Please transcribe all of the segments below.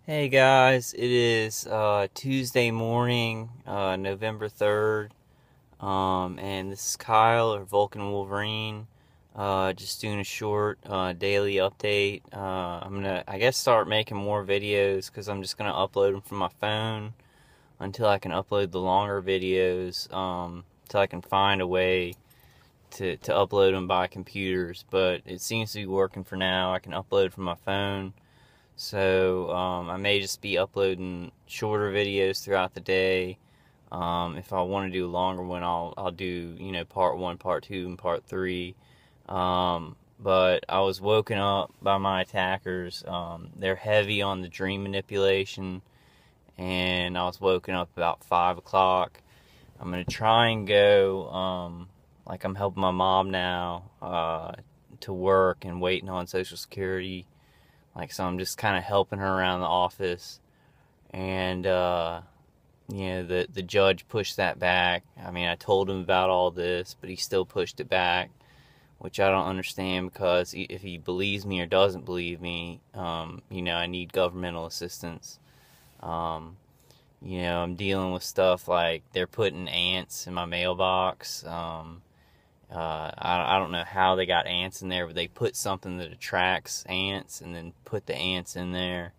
Hey guys, it is Tuesday morning, November 3rd, and this is Kyle or Vulcan Wolverine, just doing a short daily update. I'm gonna, I guess, start making more videos because I'm just gonna upload them from my phone until I can upload the longer videos, until I can find a way to upload them by computers, but it seems to be working for now. I can upload from my phone. So I may just be uploading shorter videos throughout the day. If I want to do a longer one, I'll do part one, part two, and part three. But I was woken up by my attackers. They're heavy on the dream manipulation, and I was woken up about 5 o'clock. I'm gonna try and go. Like I'm helping my mom now to work and waiting on Social Security. So I'm just kind of helping her around the office, and the judge pushed that back. I mean, I told him about all this, but he still pushed it back, which I don't understand because if he believes me or doesn't believe me, I need governmental assistance. Um, I'm dealing with stuff like they're putting ants in my mailbox. I don't know how they got ants in there, but they put something that attracts ants and then put the ants in there.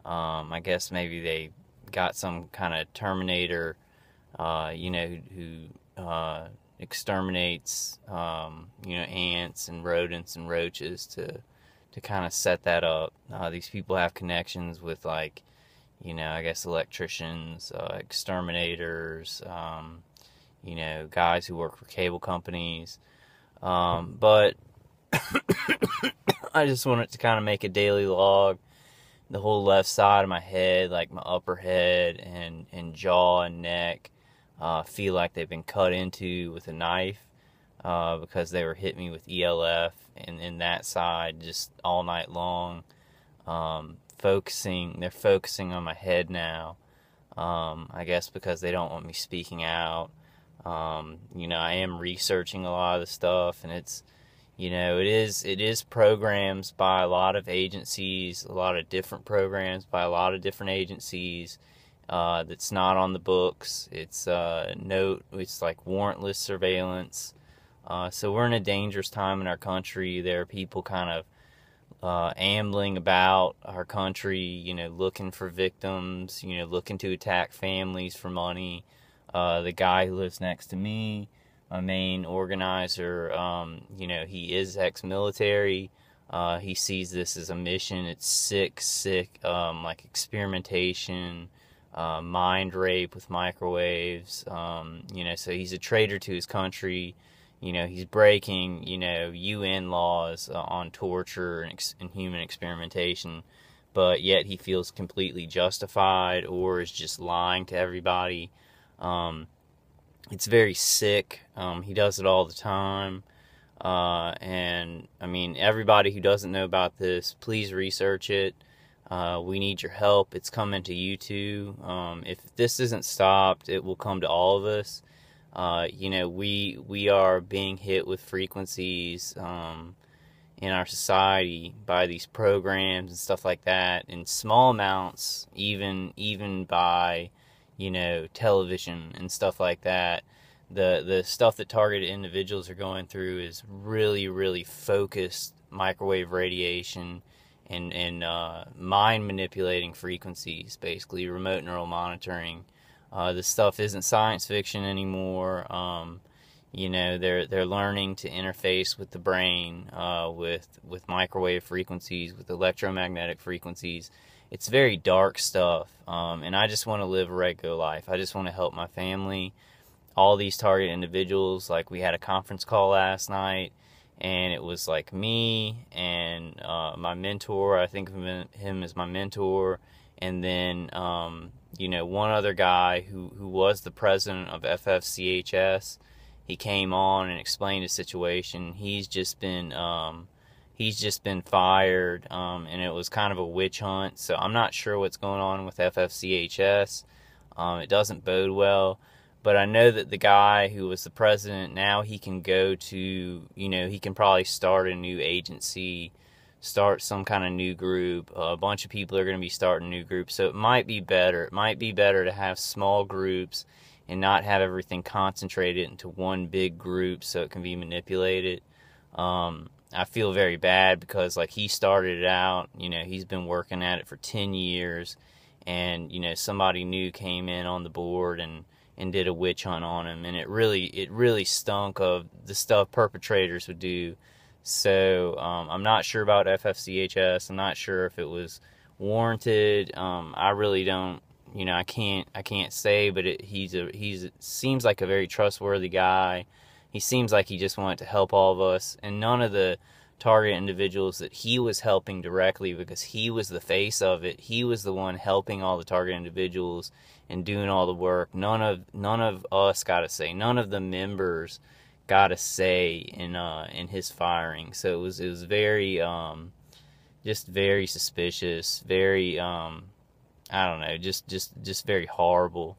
I guess maybe they got some kind of Terminator, who exterminates, ants and rodents and roaches to kind of set that up. These people have connections with I guess electricians, exterminators, guys who work for cable companies. But I just wanted to kind of make a daily log. The whole left side of my head, like my upper head and jaw and neck, feel like they've been cut into with a knife because they were hitting me with ELF and in that side just all night long. They're focusing on my head now. I guess because they don't want me speaking out. I am researching a lot of the stuff, and it is programs by a lot of agencies, a lot of different programs by a lot of different agencies. That's not on the books. It's it's like warrantless surveillance. So we're in a dangerous time in our country. There are people kind of ambling about our country, looking for victims, looking to attack families for money. The guy who lives next to me, my main organizer, he is ex-military. He sees this as a mission. It's sick, like experimentation, mind rape with microwaves. So he's a traitor to his country. He's breaking, UN laws on torture and human experimentation, but yet he feels completely justified or is just lying to everybody. It's very sick. He does it all the time. And I mean, everybody who doesn't know about this, please research it. We need your help. It's coming to you too. If this isn't stopped, it will come to all of us. We are being hit with frequencies in our society by these programs and stuff like that in small amounts, even by television and stuff like that. The stuff that targeted individuals are going through is really, really focused microwave radiation and mind manipulating frequencies, basically remote neural monitoring. This stuff isn't science fiction anymore. They're learning to interface with the brain, with microwave frequencies, with electromagnetic frequencies. It's very dark stuff, and I just want to live a regular life. I just want to help my family. All these target individuals, like we had a conference call last night, and it was like me and my mentor. I think of him as my mentor, and then one other guy who was the president of FFCHS. He came on and explained his situation. He's just been fired, and it was kind of a witch hunt. So I'm not sure what's going on with FFCHS. It doesn't bode well. But I know that the guy who was the president, now he can go to, he can probably start a new agency start some kind of new group. A bunch of people are going to be starting new groups, so it might be better. It might be better to have small groups and not have everything concentrated into one big group so it can be manipulated. I feel very bad because, like, he started it out, you know, he's been working at it for 10 years, and, you know, somebody new came in on the board and did a witch hunt on him, and it really stunk of the stuff perpetrators would do. So I'm not sure about FFCHS. I'm not sure if it was warranted. I really don't, you know, I can't say, but it seems like a very trustworthy guy. He seems like he just wanted to help all of us, and none of the target individuals that he was helping directly, because he was the face of it, he was the one helping all the target individuals and doing all the work. None of us got a say. None of the members got a say in his firing. So it was very just very suspicious, very I don't know, just very horrible.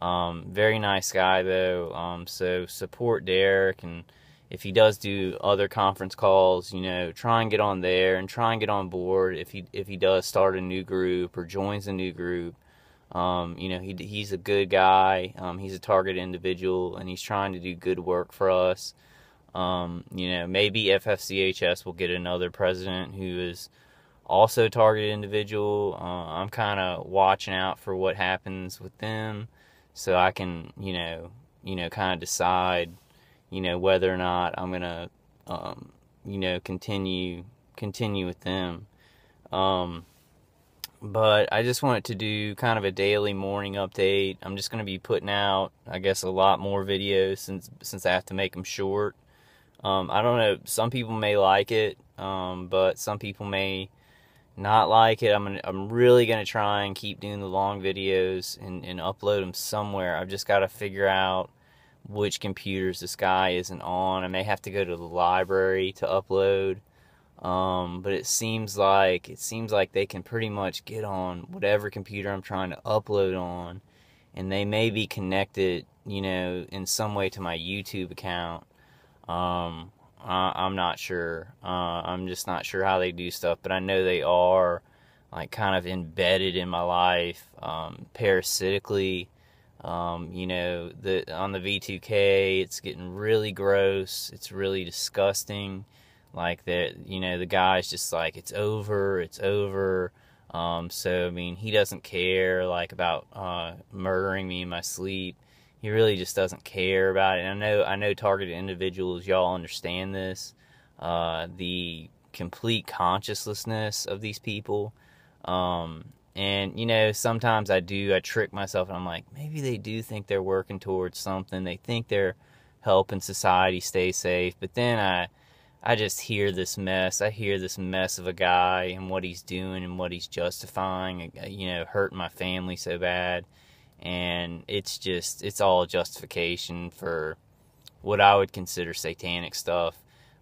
Very nice guy though. So support Derek, and if he does do other conference calls, you know, try and get on there and try and get on board if he does start a new group or joins a new group. You know, he's a good guy. He's a target individual, and he's trying to do good work for us. You know, maybe FFCHS will get another president who is also a target individual. I'm kind of watching out for what happens with them, so I can, you know, kind of decide, you know, whether or not I'm gonna, you know, continue with them. But I just wanted to do kind of a daily morning update. I'm just going to be putting out, I guess, a lot more videos since I have to make them short. I don't know, some people may like it, but some people may not like it. I'm really going to try and keep doing the long videos and upload them somewhere. I've just got to figure out which computers this guy isn't on. I may have to go to the library to upload. But it seems like they can pretty much get on whatever computer I'm trying to upload on, and they may be connected, you know, in some way to my YouTube account. I'm not sure. I'm just not sure how they do stuff, but I know they are, like, kind of embedded in my life, parasitically. You know, on the V2K, it's getting really gross. It's really disgusting. Like, that, you know, the guy's just like, it's over. So I mean, he doesn't care, like, about murdering me in my sleep. He really just doesn't care about it. And I know targeted individuals, y'all understand this, the complete consciencelessness of these people. And, you know, sometimes I trick myself, and I'm like, maybe they do think they're working towards something. They think they're helping society stay safe. But then I just hear this mess. I hear this mess of a guy and what he's doing and what he's justifying, you know, hurting my family so bad. And it's all justification for what I would consider satanic stuff.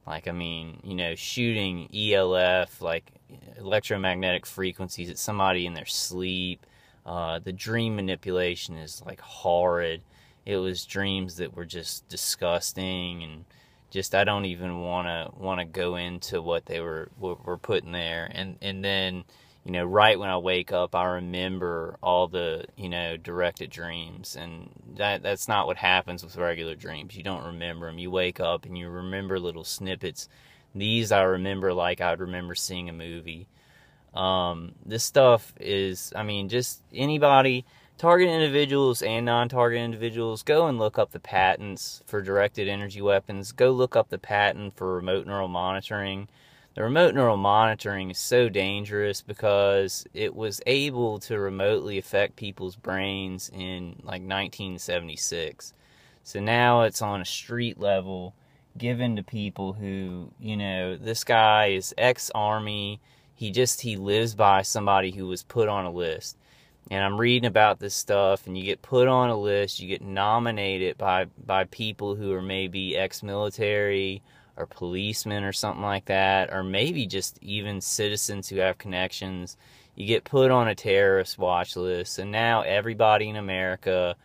Like, I mean, you know, shooting ELF, like electromagnetic frequencies, at somebody in their sleep. The dream manipulation is, like, horrid. It was dreams that were just disgusting, and just, I don't even want to go into what they were putting there. And then, you know, right when I wake up, I remember all the, you know, directed dreams, and that's not what happens with regular dreams. You don't remember them. You wake up and you remember little snippets. These I remember like I'd remember seeing a movie. This stuff is, I mean, just anybody, target individuals and non-target individuals, go and look up the patents for directed energy weapons. Go look up the patent for remote neural monitoring. The remote neural monitoring is so dangerous because it was able to remotely affect people's brains in, like, 1976. So now it's on a street level, given to people who, you know, this guy is ex-Army. He lives by somebody who was put on a list. And I'm reading about this stuff, and you get put on a list, you get nominated by people who are maybe ex-military or policemen or something like that, or maybe just even citizens who have connections. You get put on a terrorist watch list, and now everybody in America,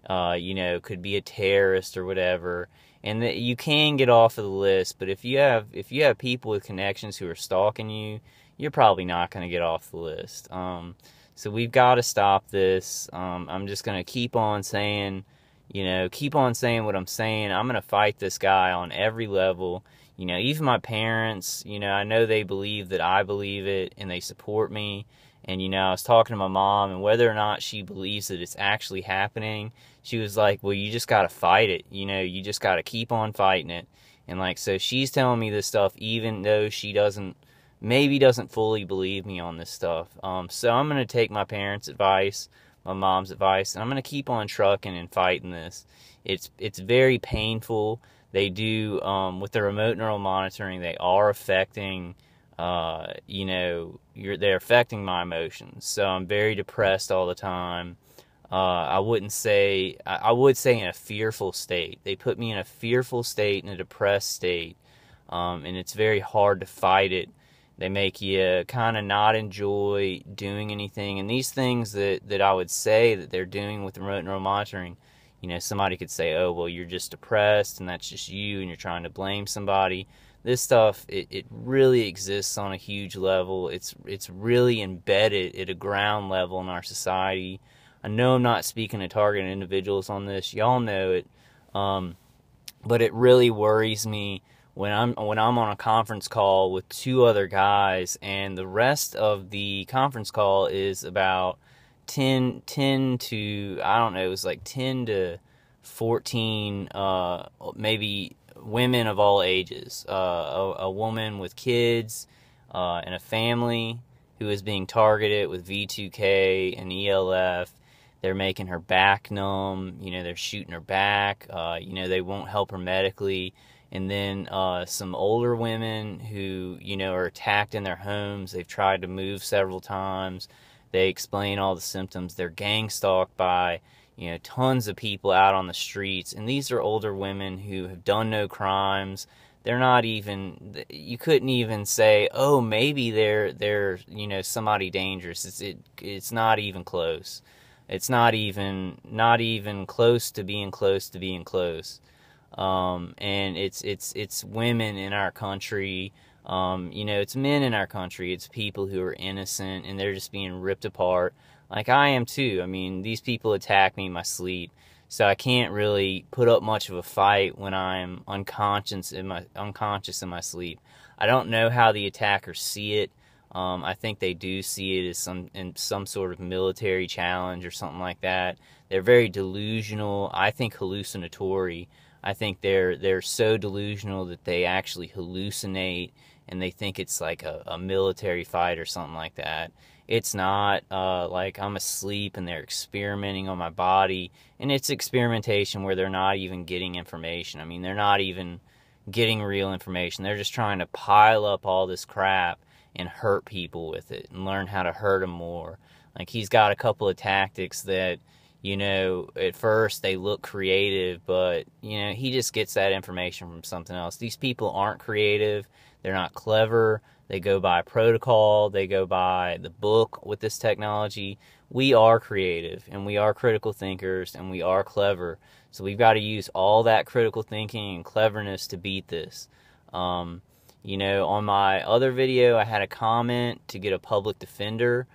you know, could be a terrorist or whatever. and that you can get off of the list. But if you have people with connections who are stalking you, you're probably not going to get off the list. So we've got to stop this. I'm just going to keep on saying what I'm saying. I'm going to fight this guy on every level. Even my parents, I know they believe that I believe it, and they support me. And, I was talking to my mom, and whether or not she believes that it's actually happening, she was like, well, you just got to fight it. You just got to keep on fighting it. And, so she's telling me this stuff, even though she maybe doesn't fully believe me on this stuff. So I'm going to take my parents' advice, my mom's advice, and I'm going to keep on trucking and fighting this. It's very painful. They do, with the remote neural monitoring, they are affecting, they're affecting my emotions. So I'm very depressed all the time. I would say in a fearful state. They put me in a fearful state, in a depressed state, and it's very hard to fight it. They make you kind of not enjoy doing anything. And these things that I would say that they're doing with remote neural monitoring, somebody could say, oh, well, you're just depressed and that's just you and you're trying to blame somebody. This stuff, it really exists on a huge level. It's really embedded at a ground level in our society. I know I'm not speaking to targeted individuals on this. Y'all know it. But it really worries me when I'm on a conference call with two other guys, and the rest of the conference call is about 10 to, I don't know, it was like 10 to 14, maybe women of all ages. A woman with kids, and a family who is being targeted with V2K and ELF. They're making her back numb, they're shooting her back, they won't help her medically. And then some older women who, are attacked in their homes. They've tried to move several times. They explain all the symptoms. They're gang stalked by, tons of people out on the streets. And these are older women who have done no crimes. They're not even, you couldn't even say, oh, maybe they're somebody dangerous. It's not even close. It's not even close to being close to being close. And it's women in our country, it's men in our country, it's people who are innocent, and they're just being ripped apart, like I am too. I mean, these people attack me in my sleep, so I can't really put up much of a fight when I'm unconscious in my sleep. I don't know how the attackers see it. I think they do see it as some sort of military challenge or something like that. They're very delusional, I think hallucinatory. I think they're so delusional that they actually hallucinate, and they think it's like a military fight or something like that. It's not like I'm asleep and they're experimenting on my body, and it's experimentation where they're not even getting information. I mean, they're not even getting real information. They're just trying to pile up all this crap and hurt people with it and learn how to hurt them more. Like, he's got a couple of tactics that, at first they look creative, but, he just gets that information from something else. These people aren't creative. They're not clever. They go by protocol. They go by the book with this technology. We are creative, and we are critical thinkers, and we are clever. So we've got to use all that critical thinking and cleverness to beat this. On my other video, I had a comment to get a public defender.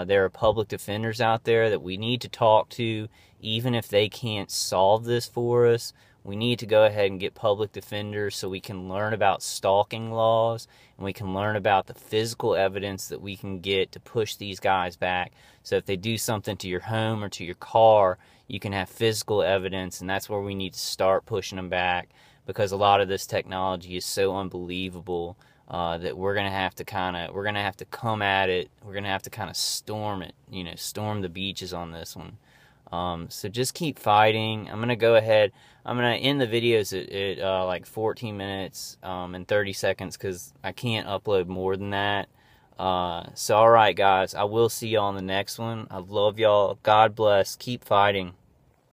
There are public defenders out there that we need to talk to, even if they can't solve this for us. We need to go ahead and get public defenders so we can learn about stalking laws, and we can learn about the physical evidence that we can get to push these guys back. So if they do something to your home or to your car, you can have physical evidence, and that's where we need to start pushing them back, because a lot of this technology is so unbelievable that we're gonna have to come at it. We're gonna have to kind of storm it, storm the beaches on this one. So just keep fighting. I'm gonna go ahead. I'm gonna end the videos at like 14 minutes and 30 seconds because I can't upload more than that. So all right, guys, I will see y'all on the next one. I love y'all. God bless. Keep fighting.